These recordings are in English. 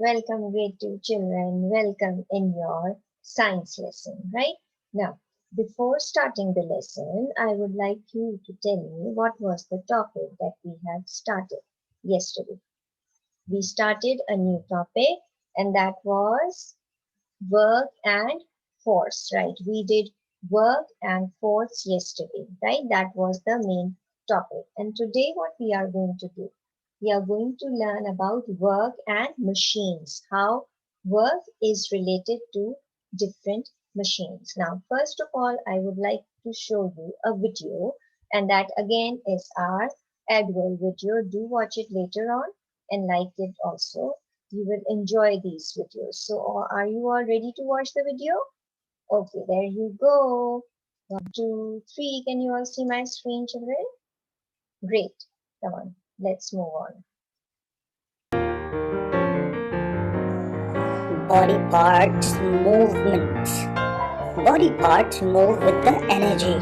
Welcome, grade 2 children. Welcome in your science lesson, right? Now, before starting the lesson, I would like you to tell me what was the topic that we have started yesterday. We started a new topic, and that was work and force, right? We did work and force yesterday, right? That was the main topic. And today what we are going to do, we are going to learn about work and machines, how work is related to different machines. Now, first of all, I would like to show you a video, and that again is our Adwell video. Do watch it later on and like it also. You will enjoy these videos. So are you all ready to watch the video? Okay, there you go. 1, 2, 3. Can you all see my screen, children? Great. Come on, let's move on. Body parts movement. Body parts move with the energy.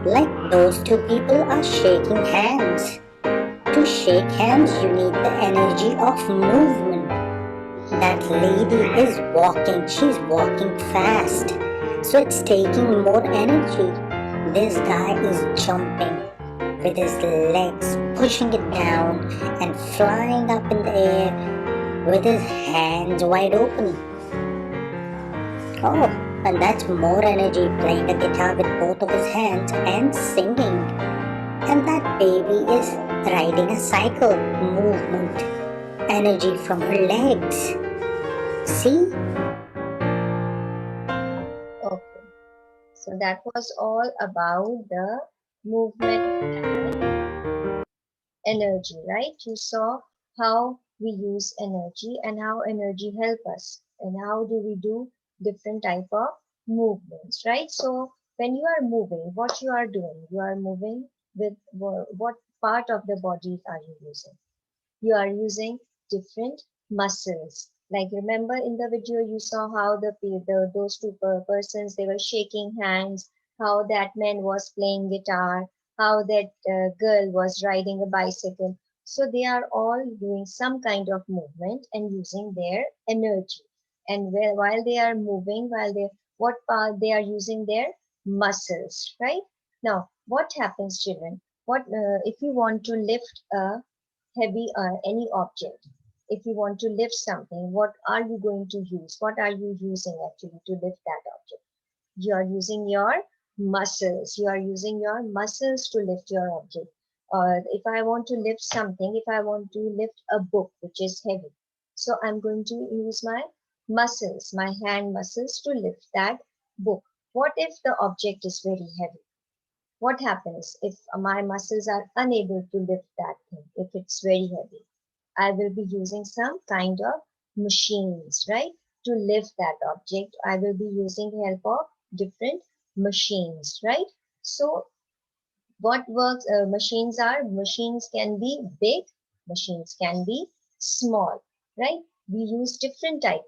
Like those two people are shaking hands. To shake hands, you need the energy of movement. That lady is walking. She's walking fast. So it's taking more energy. This guy is jumping with his legs, pushing it down and flying up in the air with his hands wide open. Oh, and that's more energy, playing the guitar with both of his hands and singing. And that baby is riding a cycle, movement, energy from her legs. See? Okay, so that was all about the movement and energy, right? You saw how we use energy and how energy help us and how do we do different type of movements, right? So when you are moving, what you are doing, you are moving with what part of the body are you using? You are using different muscles. Like remember in the video you saw how those two persons, they were shaking hands, how that man was playing guitar, how that girl was riding a bicycle. So they are all doing some kind of movement and using their energy. And while they are moving, what part they are using their muscles, right? Now, what happens, children? What if you want to lift a heavy any object? If you want to lift something, what are you going to use? What are you using actually to lift that object? You are using your muscles. You are using your muscles to lift your object. If I want to lift something, if I want to lift a book which is heavy, so I'm going to use my muscles, my hand muscles to lift that book. What if the object is very heavy? What happens if my muscles are unable to lift that thing, if it's very heavy? I will be using some kind of machines, right? To lift that object, I will be using help of different machines, right? So what works, machines can be big, machines can be small, right? We use different types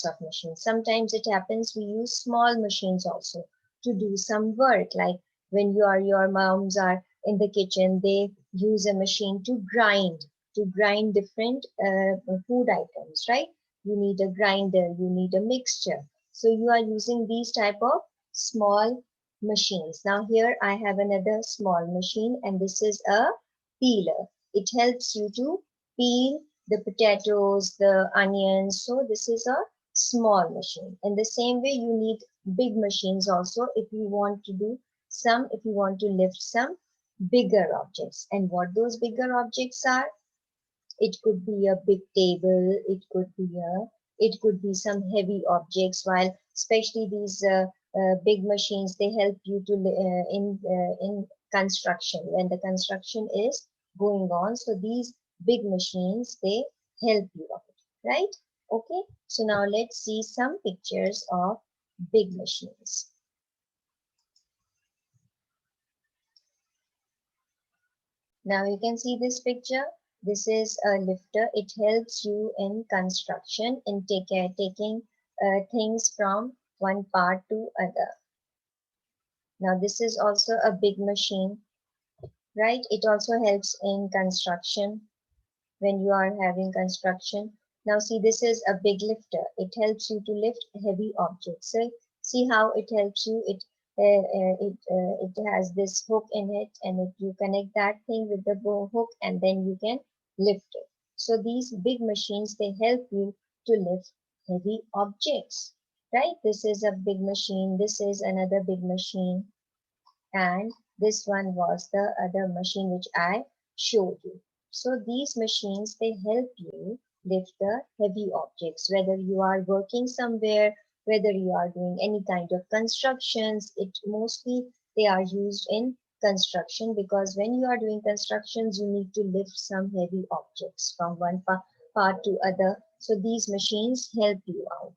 of machines. Sometimes it happens we use small machines also to do some work, like when your moms are in the kitchen, they use a machine to grind different food items, right? You need a grinder, you need a mixture, so you are using these type of small machines. Now here I have another small machine, and this is a peeler. It helps you to peel the potatoes, the onions. So this is a small machine. In the same way, you need big machines also if you want to if you want to lift some bigger objects. And what those bigger objects are, it could be a big table, it could be some heavy objects, while especially these big machines, they help you to in construction, when the construction is going on. So these big machines, they help you out, right? Okay, so now let's see some pictures of big machines. Now you can see this picture. This is a lifter. It helps you in construction in taking things from one part to other. Now this is also a big machine, right? It also helps in construction when you are having construction. Now see, this is a big lifter. It helps you to lift heavy objects. So see how it helps you. It has this hook in it, and if you connect that thing with the hook, and then you can lift it. So these big machines, they help you to lift heavy objects, right? This is a big machine. This is another big machine, and this one was the other machine which I showed you. So these machines, they help you lift the heavy objects, whether you are working somewhere, whether you are doing any kind of constructions. It mostly, they are used in construction, because when you are doing constructions, you need to lift some heavy objects from one part to other. So these machines help you out.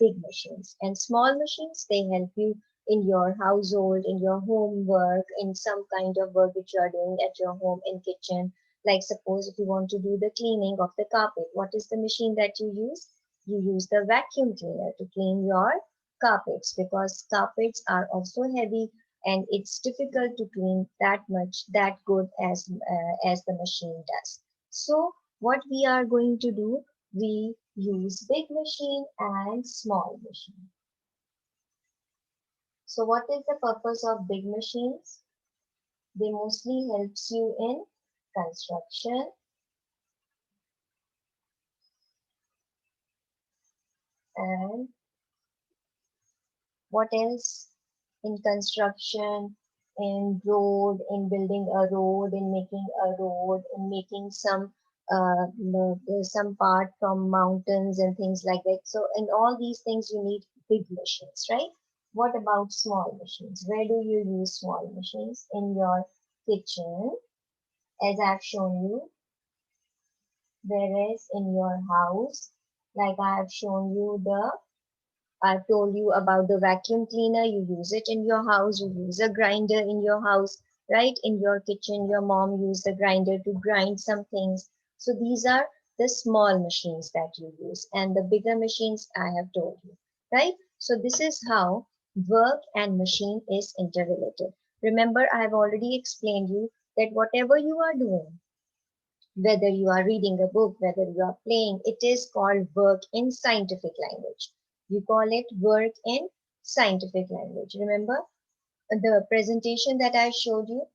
Big machines. And small machines, they help you in your household, in your homework, in some kind of work which you are doing at your home, in kitchen. Like suppose if you want to do the cleaning of the carpet, what is the machine that you use? You use the vacuum cleaner to clean your carpets, because carpets are also heavy, and it's difficult to clean that much, that good as the machine does. So what we are going to do, we use big machine and small machine. So what is the purpose of big machines? They mostly helps you in construction, and what else? In construction, in road, in building a road, in making a road, in making some part from mountains and things like that. So in all these things you need big machines, right? What about small machines? Where do you use small machines? In your kitchen, as I've shown you, whereas in your house, like I have shown you I've told you about the vacuum cleaner. You use it in your house. You use a grinder in your house, right? In your kitchen, your mom used the grinder to grind some things. So these are the small machines that you use, and the bigger machines I have told you, right? So this is how work and machine is interrelated. Remember, I have already explained you that whatever you are doing, whether you are reading a book, whether you are playing, it is called work in scientific language. You call it work in scientific language. Remember the presentation that I showed you?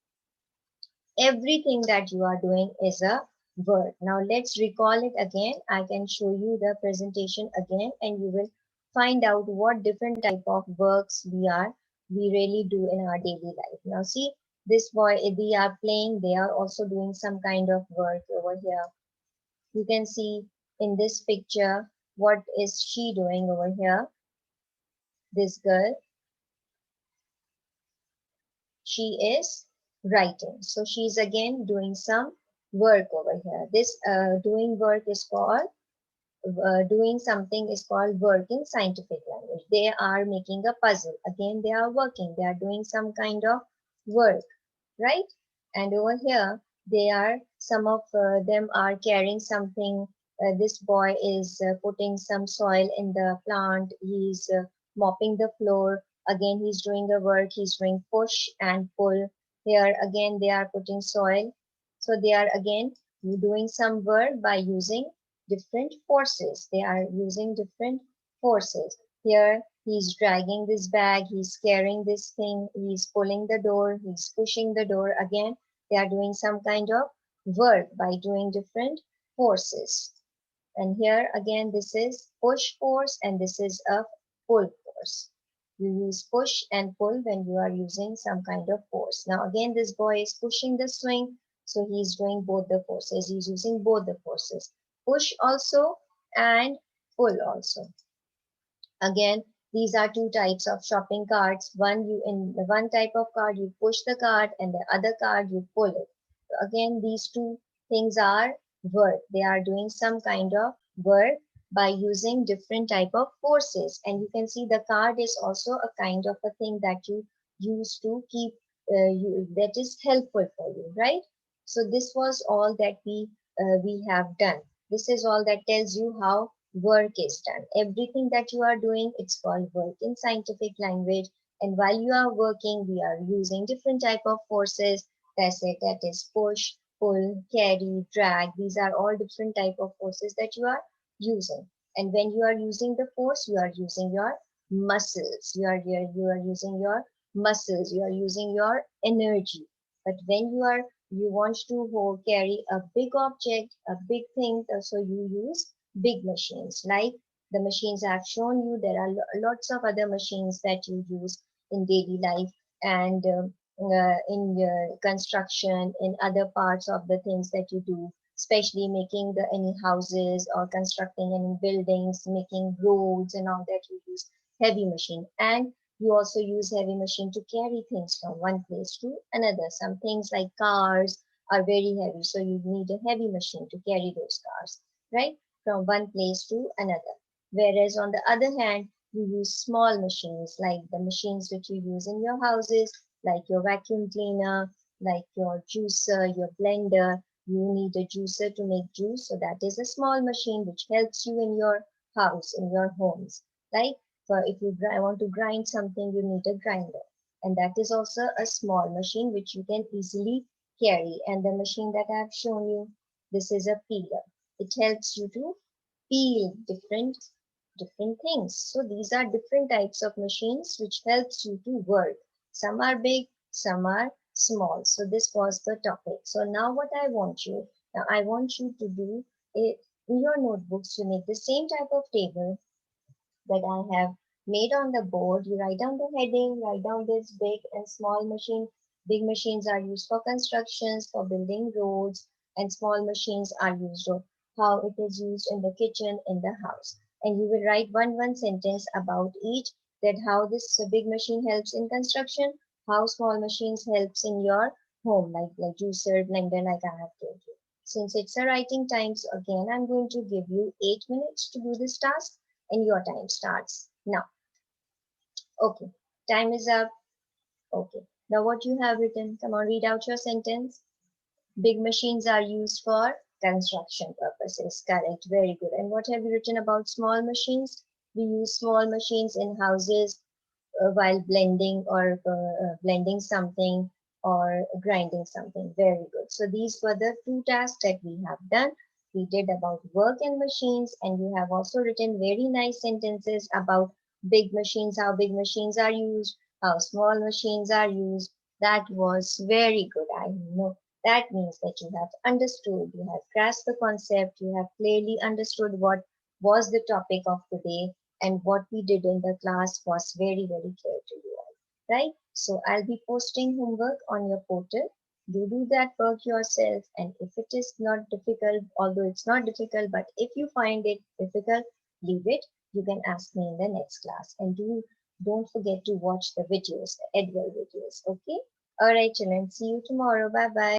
Everything that you are doing is a work. Now let's recall it again. I can show you the presentation again, and you will find out what different type of works we really do in our daily life. Now see, this boy, they are playing, they are also doing some kind of work over here. You can see in this picture, what is she doing over here? This girl, she is writing. So she's again doing some work over here. This doing work is called, doing something is called work in scientific language. They are making a puzzle. Again, they are working. They are doing some kind of work, right? And over here, some of them are carrying something. This boy is putting some soil in the plant. He's mopping the floor. Again, he's doing the work. He's doing push and pull. Here again, they are putting soil. So they are again doing some work by using different forces. They are using different forces. Here, he's dragging this bag, he's carrying this thing, he's pulling the door, he's pushing the door. Again, they are doing some kind of work by doing different forces. And here again, this is push force, and this is a pull force. You use push and pull when you are using some kind of force. Now again, this boy is pushing the swing, so he's doing both the forces. He's using both the forces. Push also and pull also. Again, these are two types of shopping carts. In the one type of cart, you push the cart, and the other cart, you pull it. So again, these two things are work. They are doing some kind of work by using different type of forces. And you can see the card is also a kind of a thing that you use to keep that is helpful for you, right? So this was all that we have done. This is all that tells you how work is done. Everything that you are doing, it's called work in scientific language. And while you are working, we are using different type of forces. That's it. That is push, pull, carry, drag. These are all different type of forces that you are using. And when you are using the force, you are using your muscles. You are using your muscles. You are using your energy. But when you want to carry a big object, a big thing, so you use big machines. Like the machines I've shown you, there are lots of other machines that you use in daily life and in construction, in other parts of the things that you do, especially making any houses or constructing any buildings, making roads and all that, you use heavy machine. And you also use heavy machine to carry things from one place to another. Some things like cars are very heavy, so you need a heavy machine to carry those cars, right, from one place to another. Whereas on the other hand, you use small machines like the machines which you use in your houses, like your vacuum cleaner, like your juicer, your blender. You need a juicer to make juice, so that is a small machine which helps you in your house, in your homes. Like for if you want to grind something, you need a grinder, and that is also a small machine which you can easily carry. And the machine that I have shown you, this is a peeler. It helps you to peel different things. So these are different types of machines which helps you to work. Some are big, some are small. So this was the topic. So now what I want you to do it in your notebooks. You make the same type of table that I have made on the board. You write down the heading, write down this big and small machine. Big machines are used for constructions, for building roads, and small machines are used of how it is used in the kitchen, in the house. And you will write one sentence about each, that how this big machine helps in construction, how small machines helps in your home, like juicer, blender, like I have told you. Since it's a writing time, so again I'm going to give you 8 minutes to do this task, and your time starts now. Okay, time is up. Okay, now what you have written, come on, read out your sentence. Big machines are used for construction purposes. Correct, very good. And what have you written about small machines? We use small machines in houses while blending or blending something or grinding something. Very good. So these were the two tasks that we have done. We did about work and machines, and you have also written very nice sentences about big machines, how big machines are used, how small machines are used. That was very good. I know that means that you have understood, you have grasped the concept, you have clearly understood what was the topic of today, and what we did in the class was very, very clear to you all, right? So I'll be posting homework on your portal. Do that work yourself, and if it is not difficult, although it's not difficult, but if you find it difficult, leave it. You can ask me in the next class, and don't forget to watch the videos, the Edward videos. Okay. All right, children. See you tomorrow. Bye bye.